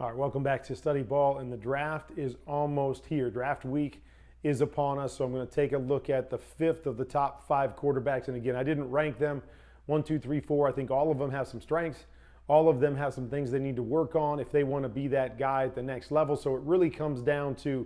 All right, welcome back to Study Ball, and the draft is almost here. Draft week is upon us, so I'm going to take a look at the fifth of the top 5 quarterbacks. And again, I didn't rank them 1, 2, 3, 4. I think all of them have some strengths. All of them have some things they need to work on if they want to be that guy at the next level. So it really comes down to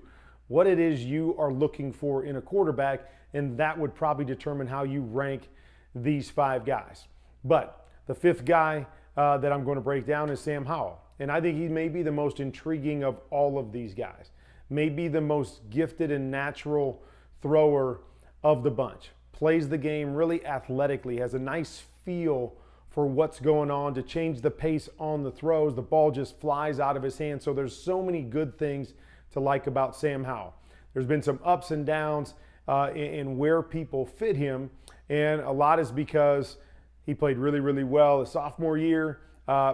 what it is you are looking for in a quarterback, and that would probably determine how you rank these 5 guys. But the fifth guy that I'm going to break down is Sam Howell. And I think he may be the most intriguing of all of these guys. Maybe the most gifted and natural thrower of the bunch. Plays the game really athletically, has a nice feel for what's going on to change the pace on the throws. The ball just flies out of his hand. So there's so many good things to like about Sam Howell. There's been some ups and downs in where people fit him. And a lot is because he played really, really well his sophomore year.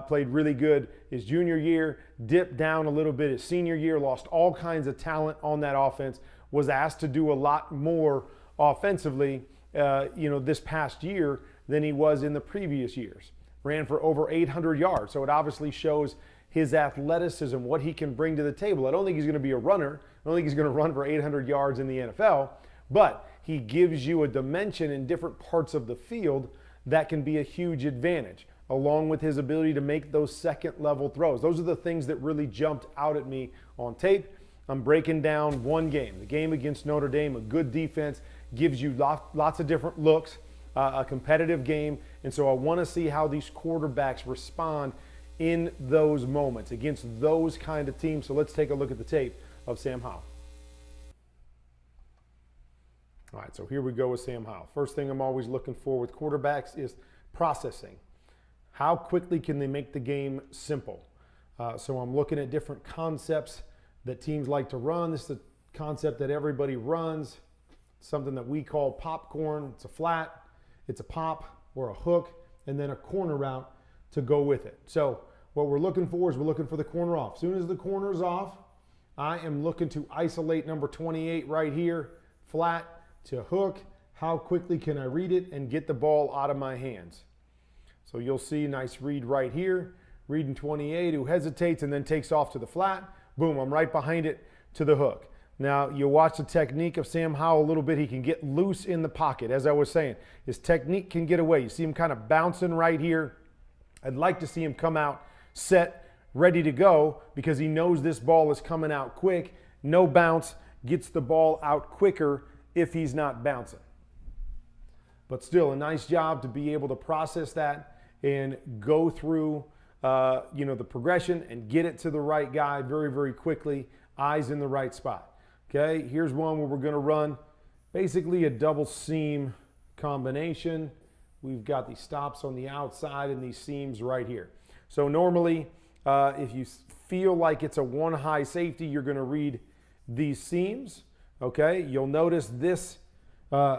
Played really good his junior year, dipped down a little bit his senior year, lost all kinds of talent on that offense, was asked to do a lot more offensively this past year than he was in the previous years. Ran for over 800 yards, so it obviously shows his athleticism, what he can bring to the table. I don't think he's going to be a runner. I don't think he's going to run for 800 yards in the NFL, but he gives you a dimension in different parts of the field that can be a huge advantage, along with his ability to make those second-level throws. Those are the things that really jumped out at me on tape. I'm breaking down one game, the game against Notre Dame, a good defense, gives you lots of different looks, a competitive game, and so I want to see how these quarterbacks respond in those moments against those kind of teams. So let's take a look at the tape of Sam Howell. All right, so here we go with Sam Howell. First thing I'm always looking for with quarterbacks is processing. How quickly can they make the game simple? So I'm looking at different concepts that teams like to run. This is a concept that everybody runs, something that we call popcorn. It's a flat, it's a pop or a hook, and then a corner route to go with it. So what we're looking for is we're looking for the corner off. As soon as the corner's off, I am looking to isolate number 28 right here, flat to hook. How quickly can I read it and get the ball out of my hands? So you'll see a nice read right here. Reading 28 who hesitates and then takes off to the flat. Boom, I'm right behind it to the hook. Now you watch the technique of Sam Howell a little bit. He can get loose in the pocket. As I was saying, his technique can get away. You see him kind of bouncing right here. I'd like to see him come out set, ready to go, because he knows this ball is coming out quick. No bounce, gets the ball out quicker if he's not bouncing. But still a nice job to be able to process that and go through the progression and get it to the right guy very, very quickly. Eyes in the right spot. Okay, here's one where we're going to run basically a double seam combination. We've got these stops on the outside and these seams right here. So normally, if you feel like it's a one high safety, you're going to read these seams. Okay, you'll notice this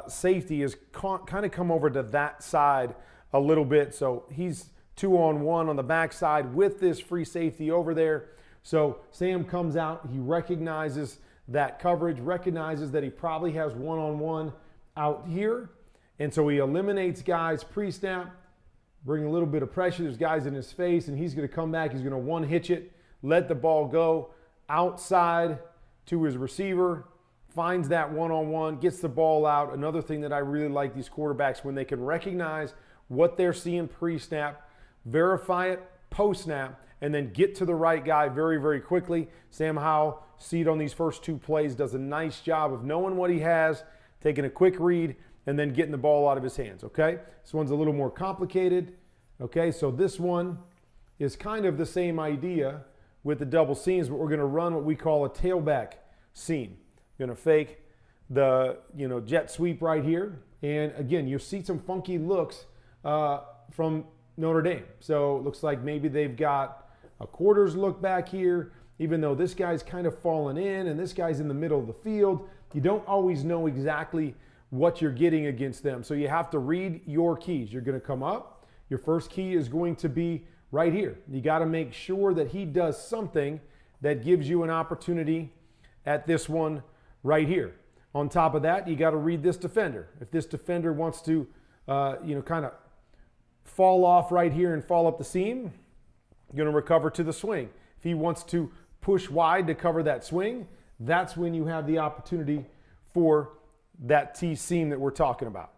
safety is kind of come over to that side a little bit. So he's 2-on-1 on the backside with this free safety over there. So Sam comes out, he recognizes that coverage, recognizes that he probably has 1-on-1 out here. And so he eliminates guys pre-snap, bring a little bit of pressure. There's guys in his face, and he's going to come back. He's going to one-hitch it, let the ball go outside to his receiver, finds that 1-on-1, gets the ball out. Another thing that I really like these quarterbacks, when they can recognize what they're seeing pre-snap, verify it post-snap, and then get to the right guy very, very quickly. Sam Howell, see it on these first 2 plays, does a nice job of knowing what he has, taking a quick read, and then getting the ball out of his hands, okay? This one's a little more complicated, okay? So this one is kind of the same idea with the double seams, but we're going to run what we call a tailback seam. Going to fake the jet sweep right here, and again you'll see some funky looks from Notre Dame. So it looks like maybe they've got a quarters look back here, even though this guy's kind of fallen in and this guy's in the middle of the field. You don't always know exactly what you're getting against them, so you have to read your keys. You're going to come up. Your first key is going to be right here. You got to make sure that he does something that gives you an opportunity at this one right here. On top of that, you got to read this defender. If this defender wants to, kind of fall off right here and fall up the seam, you're going to recover to the swing. If he wants to push wide to cover that swing, that's when you have the opportunity for that T seam that we're talking about.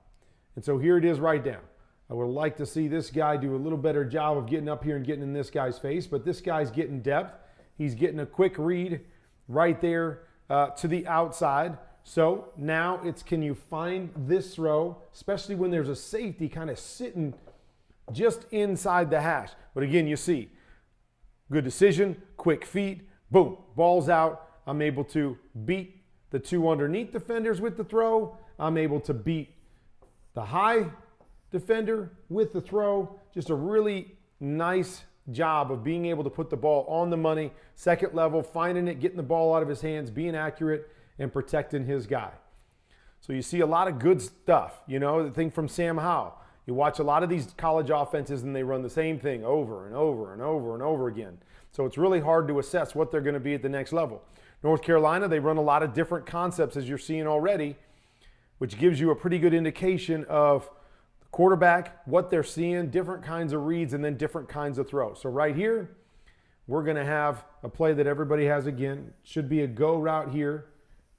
And so here it is right down. I would like to see this guy do a little better job of getting up here and getting in this guy's face, but this guy's getting depth. He's getting a quick read right there to the outside. So now it's, can you find this throw, especially when there's a safety kind of sitting just inside the hash. But again, you see, good decision, quick feet, boom, ball's out. I'm able to beat the two underneath defenders with the throw. I'm able to beat the high defender with the throw. Just a really nice job of being able to put the ball on the money, second level, finding it, getting the ball out of his hands, being accurate, and protecting his guy. So you see a lot of good stuff. You know, the thing from Sam Howell. You watch a lot of these college offenses and they run the same thing over and over and over and over again. So it's really hard to assess what they're going to be at the next level. North Carolina, they run a lot of different concepts, as you're seeing already, which gives you a pretty good indication of the quarterback, what they're seeing, different kinds of reads, and then different kinds of throws. So right here, we're going to have a play that everybody has again. Should be a go route here.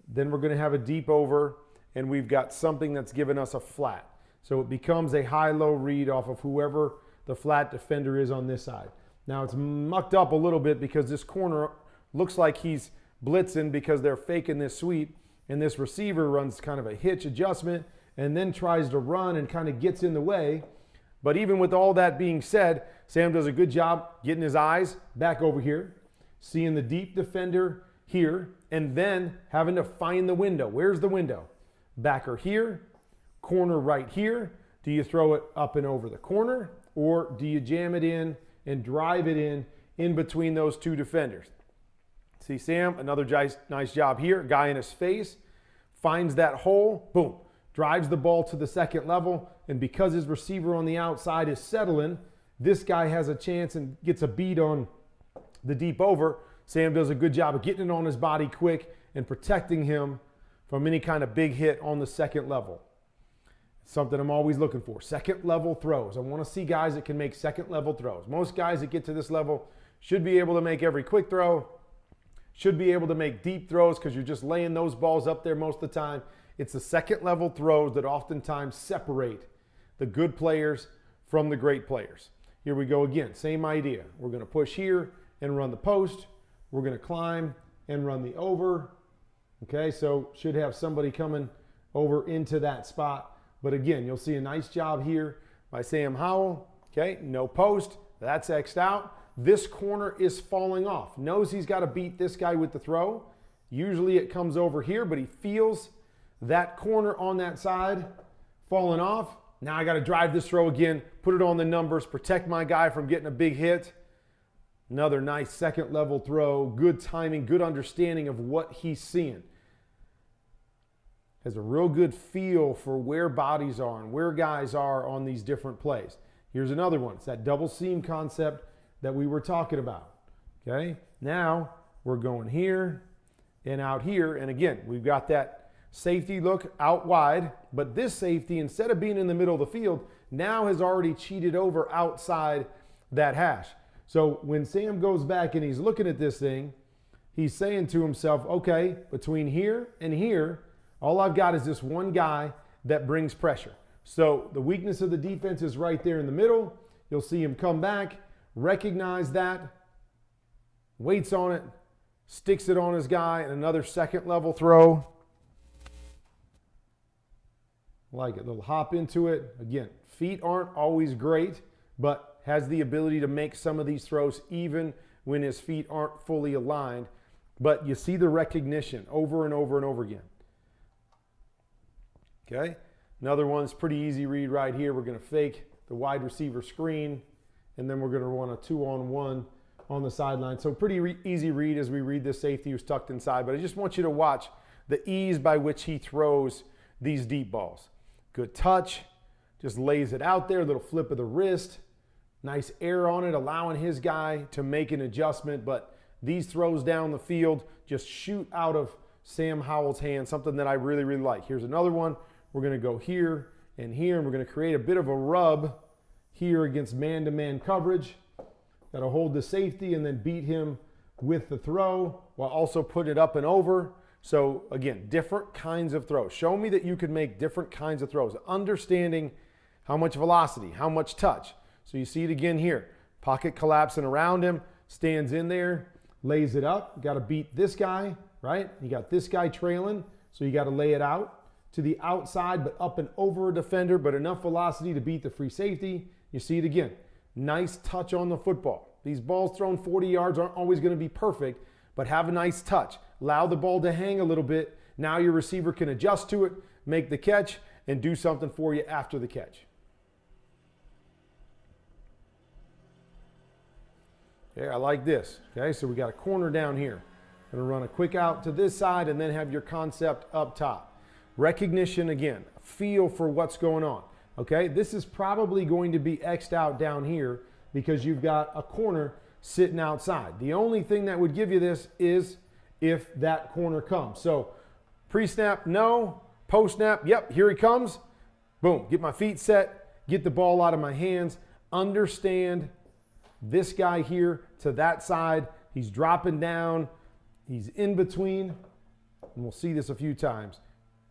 Then we're going to have a deep over, and we've got something that's given us a flat. So it becomes a high-low read off of whoever the flat defender is on this side. Now it's mucked up a little bit because this corner looks like he's blitzing because they're faking this sweep, and this receiver runs kind of a hitch adjustment and then tries to run and kind of gets in the way. But even with all that being said, Sam does a good job getting his eyes back over here, seeing the deep defender here, and then having to find the window. Where's the window? Backer here, corner right here. Do you throw it up and over the corner, or do you jam it in and drive it in between those two defenders? See Sam, another nice job here. Guy in his face, finds that hole, boom, drives the ball to the second level, and because his receiver on the outside is settling, this guy has a chance and gets a beat on the deep over. Sam does a good job of getting it on his body quick and protecting him from any kind of big hit on the second level. Something I'm always looking for, second level throws. I want to see guys that can make second level throws. Most guys that get to this level should be able to make every quick throw, should be able to make deep throws because you're just laying those balls up there most of the time. It's the second level throws that oftentimes separate the good players from the great players. Here we go again, same idea. We're going to push here and run the post. We're going to climb and run the over. Okay, so should have somebody coming over into that spot. But again, you'll see a nice job here by Sam Howell. Okay, no post. That's X'd out. This corner is falling off. Knows he's got to beat this guy with the throw. Usually it comes over here, but he feels that corner on that side falling off. Now I got to drive this throw again, put it on the numbers, protect my guy from getting a big hit. Another nice second level throw. Good timing, good understanding of what he's seeing. Has a real good feel for where bodies are and where guys are on these different plays. Here's another one. It's that double seam concept that we were talking about. Okay, now we're going here and out here. And again, we've got that safety look out wide, but this safety, instead of being in the middle of the field, now has already cheated over outside that hash. So when Sam goes back and he's looking at this thing, he's saying to himself, okay, between here and here, all I've got is this one guy that brings pressure. So the weakness of the defense is right there in the middle. You'll see him come back, recognize that, waits on it, sticks it on his guy, and another second level throw. Like it, little hop into it. Again, feet aren't always great, but has the ability to make some of these throws even when his feet aren't fully aligned. But you see the recognition over and over and over again. Okay, another one's pretty easy read right here. We're going to fake the wide receiver screen, and then we're going to run a 2-on-1 on the sideline. So pretty easy read as we read this safety who's tucked inside. But I just want you to watch the ease by which he throws these deep balls. Good touch, just lays it out there, little flip of the wrist, nice air on it, allowing his guy to make an adjustment. But these throws down the field just shoot out of Sam Howell's hand, something that I really, really like. Here's another one. We're going to go here and here, and we're going to create a bit of a rub here against man-to-man coverage. Got to hold the safety and then beat him with the throw while also putting it up and over. So again, different kinds of throws. Show me that you can make different kinds of throws. Understanding how much velocity, how much touch. So you see it again here. Pocket collapsing around him, stands in there, lays it up. You got to beat this guy, right? You got this guy trailing, so you got to lay it out to the outside, but up and over a defender, but enough velocity to beat the free safety. You see it again. Nice touch on the football. These balls thrown 40 yards aren't always going to be perfect, but have a nice touch. Allow the ball to hang a little bit. Now your receiver can adjust to it, make the catch, and do something for you after the catch. Okay, I like this. Okay, so we got a corner down here. Going to run a quick out to this side and then have your concept up top. Recognition again, feel for what's going on. Okay, this is probably going to be X'd out down here because you've got a corner sitting outside. The only thing that would give you this is if that corner comes. So pre-snap, no. Post-snap, yep, here he comes. Boom, get my feet set, get the ball out of my hands, understand this guy here to that side. He's dropping down, he's in between, and we'll see this a few times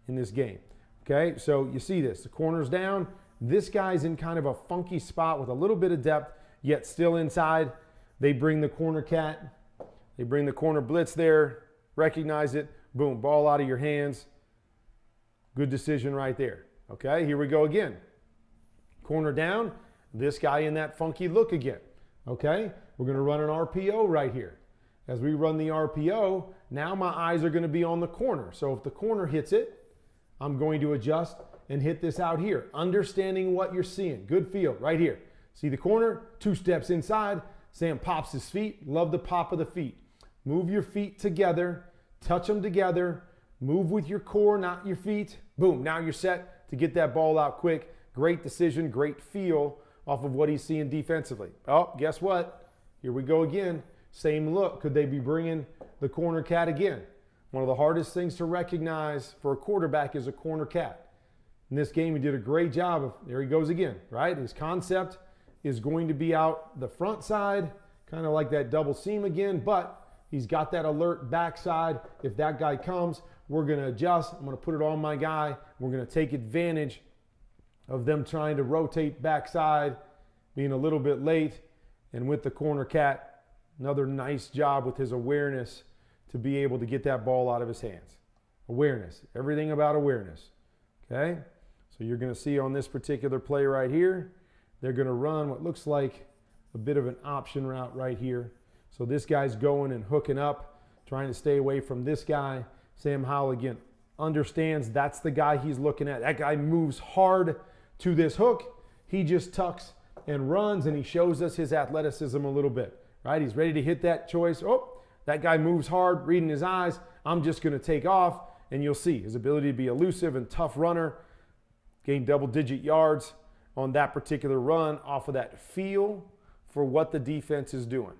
in this game. Okay, so you see this, the corner's down. This guy's in kind of a funky spot with a little bit of depth, yet still inside. They bring the corner cat, they bring the corner blitz there, recognize it, boom, ball out of your hands. Good decision right there. Okay, here we go again. Corner down, this guy in that funky look again. Okay, we're going to run an RPO right here. As we run the RPO, now my eyes are going to be on the corner. So if the corner hits it, I'm going to adjust and hit this out here. Understanding what you're seeing. Good feel right here. See the corner, 2 steps inside. Sam pops his feet. Love the pop of the feet. Move your feet together. Touch them together. Move with your core, not your feet. Boom, now you're set to get that ball out quick. Great decision, great feel off of what he's seeing defensively. Oh, guess what? Here we go again. Same look. Could they be bringing the corner cat again? One of the hardest things to recognize for a quarterback is a corner cat. In this game, he did a great job of, there he goes again, right? His concept is going to be out the front side, kind of like that double seam again, but he's got that alert backside. If that guy comes, we're going to adjust. I'm going to put it on my guy. We're going to take advantage of them trying to rotate backside, being a little bit late. And with the corner cat, another nice job with his awareness to be able to get that ball out of his hands. Awareness, everything about awareness. Okay, so you're going to see on this particular play right here, they're going to run what looks like a bit of an option route right here. So this guy's going and hooking up, trying to stay away from this guy. Sam Howell again understands that's the guy he's looking at. That guy moves hard to this hook. He just tucks and runs, and he shows us his athleticism a little bit, right? He's ready to hit that choice. Oh, that guy moves hard, reading his eyes. I'm just going to take off, and you'll see his ability to be elusive and tough runner. Gained double-digit yards on that particular run off of that feel for what the defense is doing.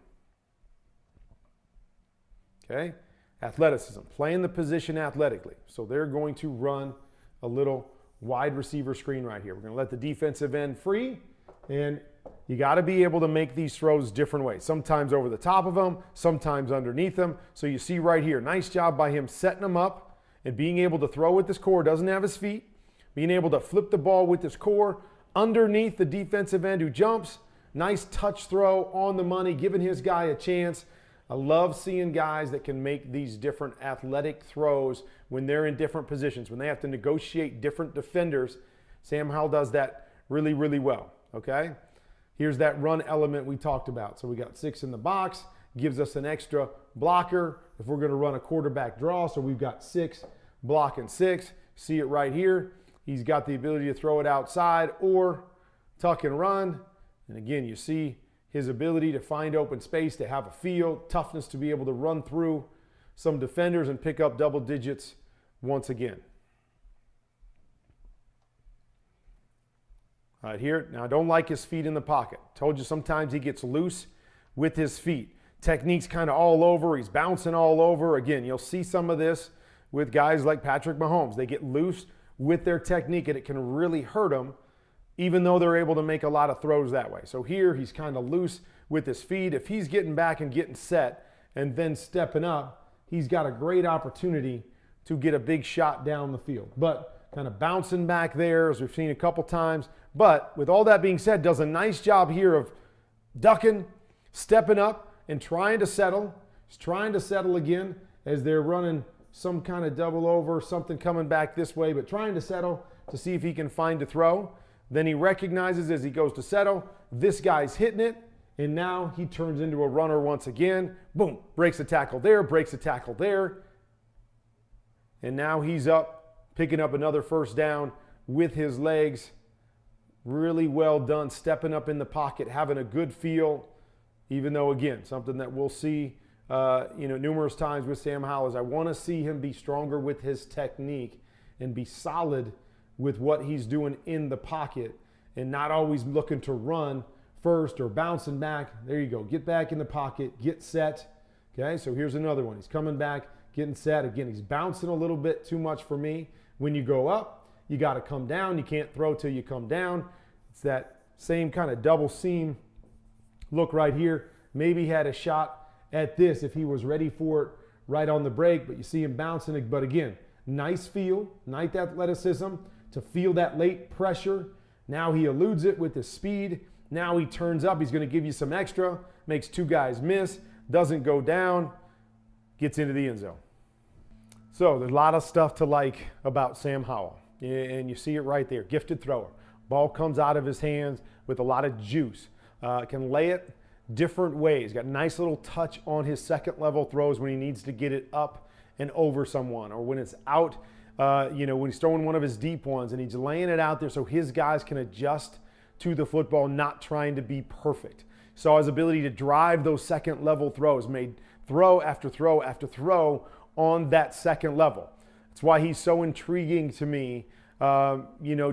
Okay? Athleticism, playing the position athletically. So they're going to run a little wide receiver screen right here. We're going to let the defensive end free, and you got to be able to make these throws different ways. Sometimes over the top of them, sometimes underneath them. So you see right here, nice job by him setting them up and being able to throw with his core, doesn't have his feet, being able to flip the ball with his core underneath the defensive end who jumps. Nice touch throw on the money, giving his guy a chance. I love seeing guys that can make these different athletic throws when they're in different positions, when they have to negotiate different defenders. Sam Howell does that really, really well, okay? Here's that run element we talked about. So we got 6 in the box, gives us an extra blocker if we're going to run a quarterback draw. So we've got 6 blocking 6. See it right here. He's got the ability to throw it outside or tuck and run. And again, you see his ability to find open space, to have a feel, toughness to be able to run through some defenders and pick up double digits once again. All right, here, now I don't like his feet in the pocket. Told you sometimes he gets loose with his feet. Technique's kind of all over. He's bouncing all over. Again, you'll see some of this with guys like Patrick Mahomes. They get loose with their technique, and it can really hurt them, even though they're able to make a lot of throws that way. So here, he's kind of loose with his feet. If he's getting back and getting set and then stepping up, he's got a great opportunity to get a big shot down the field. But kind of bouncing back there, as we've seen a couple times. But with all that being said, does a nice job here of ducking, stepping up, and trying to settle. He's trying to settle again as they're running some kind of double over, something coming back this way, but trying to settle to see if he can find a throw. Then he recognizes as he goes to settle, this guy's hitting it, and now he turns into a runner once again. Boom, breaks a tackle there, breaks a tackle there. And now he's up, picking up another first down with his legs. Really well done, stepping up in the pocket, having a good feel, even though, again, something that we'll see numerous times with Sam Howell is I want to see him be stronger with his technique and be solid with what he's doing in the pocket and not always looking to run first or bouncing back. There you go. Get back in the pocket, get set. Okay, so here's another one. He's coming back, getting set. Again, he's bouncing a little bit too much for me. When you go up, you got to come down. You can't throw till you come down. It's that same kind of double seam look right here. Maybe he had a shot at this if he was ready for it right on the break, but you see him bouncing. But again, nice feel, nice athleticism to feel that late pressure. Now he eludes it with his speed. Now he turns up. He's going to give you some extra, makes two guys miss, doesn't go down, gets into the end zone. So there's a lot of stuff to like about Sam Howell, and you see it right there. Gifted thrower. Ball comes out of his hands with a lot of juice. Can lay it different ways. Got a nice little touch on his second level throws when he needs to get it up and over someone, or when it's out, when he's throwing one of his deep ones and he's laying it out there so his guys can adjust to the football, not trying to be perfect. Saw his ability to drive those second level throws, made throw after throw after throw on that second level. That's why he's so intriguing to me,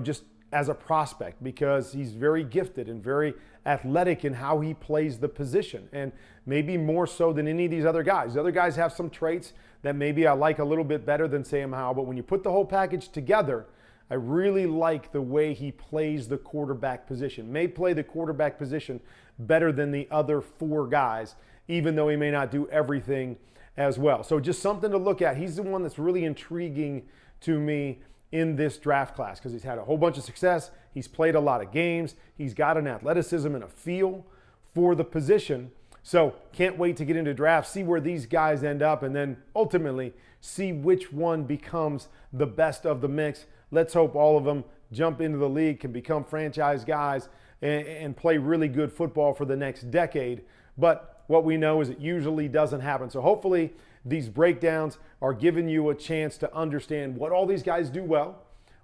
just as a prospect, because he's very gifted and very athletic in how he plays the position, and maybe more so than any of these other guys. The other guys have some traits that maybe I like a little bit better than Sam Howell, but when you put the whole package together, I really like the way he plays the quarterback position. May play the quarterback position better than the other four guys, even though he may not do everything as well. So just something to look at. He's the one that's really intriguing to me in this draft class because he's had a whole bunch of success. He's played a lot of games. He's got an athleticism and a feel for the position. So can't wait to get into draft, see where these guys end up, and then ultimately see which one becomes the best of the mix. Let's hope all of them jump into the league, can become franchise guys, and play really good football for the next decade. But what we know is it usually doesn't happen. So hopefully these breakdowns are giving you a chance to understand what all these guys do well,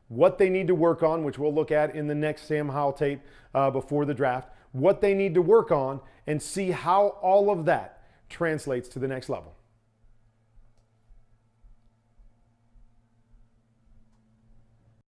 what they need to work on, which we'll look at in the next Sam Howell tape before the draft, what they need to work on, and see how all of that translates to the next level.